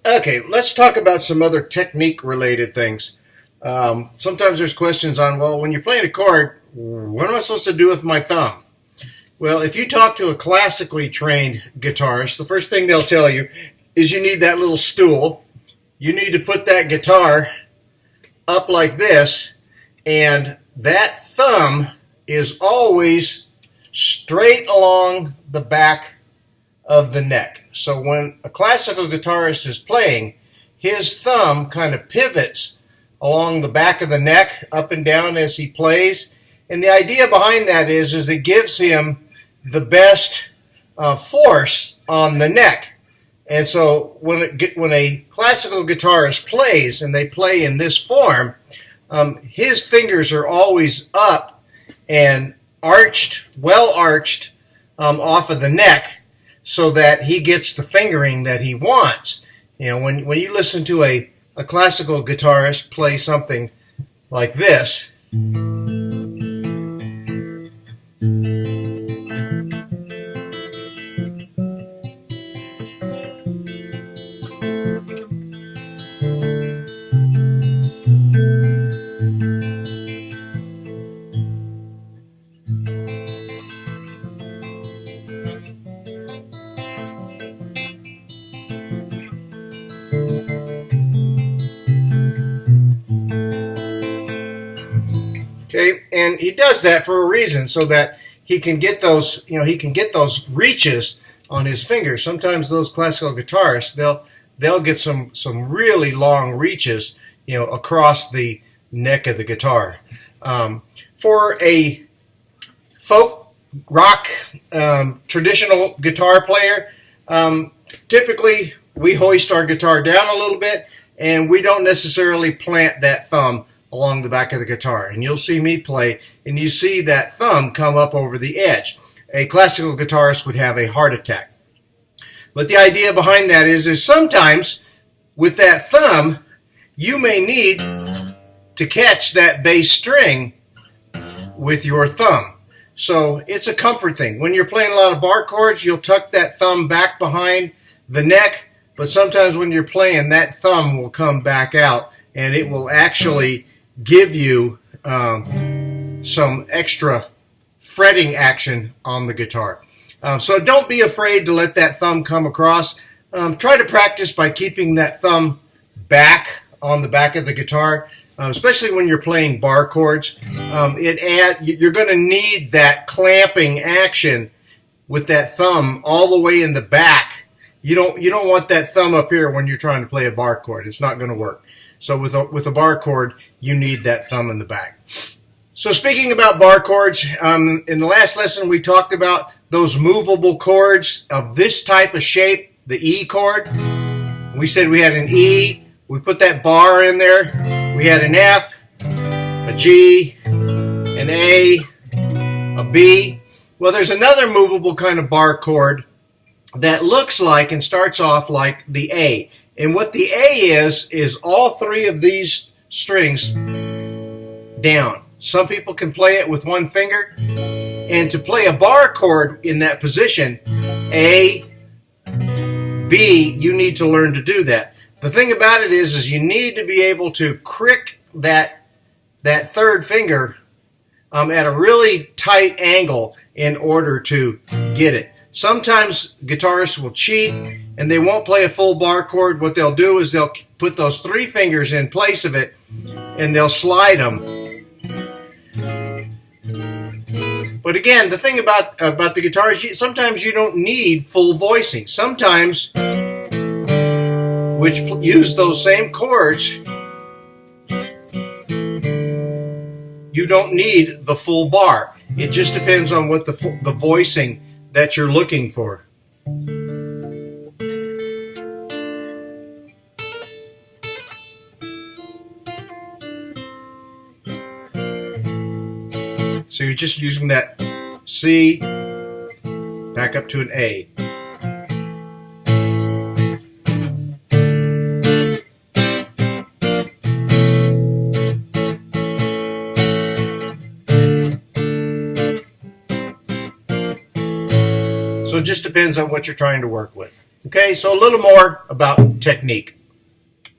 Okay, let's talk about some other technique-related things. Sometimes there's questions on, well, when you're playing a chord, what am I supposed to do with my thumb? Well, if you talk to a classically trained guitarist, the first thing they'll tell you is you need that little stool. You need to put that guitar up like this, and that thumb is always straight along the back of the neck. So when a classical guitarist is playing, his thumb kind of pivots along the back of the neck, up and down as he plays. And the idea behind that is it gives him the best force on the neck. And so when a classical guitarist plays, and they play in this form, his fingers are always up and arched, well arched, off of the neck, so that he gets the fingering that he wants. You know, when you listen to a classical guitarist play something like this, okay, and he does that for a reason, so that he can get those, he can get those reaches on his fingers. Sometimes those classical guitarists, they'll get some really long reaches, across the neck of the guitar. For a folk rock traditional guitar player, typically we hoist our guitar down a little bit, and we don't necessarily plant that thumb along the back of the guitar. And you'll see me play, and you see that thumb come up over the edge. A classical guitarist would have a heart attack. But the idea behind that is sometimes with that thumb, you may need to catch that bass string with your thumb. So it's a comfort thing. When you're playing a lot of bar chords, you'll tuck that thumb back behind the neck, but sometimes when you're playing, that thumb will come back out, and it will actually give you some extra fretting action on the guitar. So don't be afraid to let that thumb come across. Try to practice by keeping that thumb back on the back of the guitar, especially when you're playing bar chords. You're going to need that clamping action with that thumb all the way in the back. You don't want that thumb up here when you're trying to play a bar chord. It's not going to work. So with a bar chord, you need that thumb in the back. So speaking about bar chords, in the last lesson we talked about those movable chords of this type of shape, the E chord. We said we had an E, we put that bar in there, we had an F, a G, an A, a B. Well, there's another movable kind of bar chord that looks like and starts off like the A. And what the A is all three of these strings down. Some people can play it with one finger. And to play a bar chord in that position, A, B, you need to learn to do that. The thing about it is you need to be able to crick that third finger at a really tight angle in order to get it. Sometimes guitarists will cheat and they won't play a full bar chord. What they'll do is they'll put those three fingers in place of it and they'll slide them. But again, the thing about the guitar is sometimes you don't need full voicing. Sometimes, which use those same chords, you don't need the full bar. It just depends on what the voicing that you're looking for. So you're just using that C back up to an A. So it just depends on what you're trying to work with. Okay, so a little more about technique.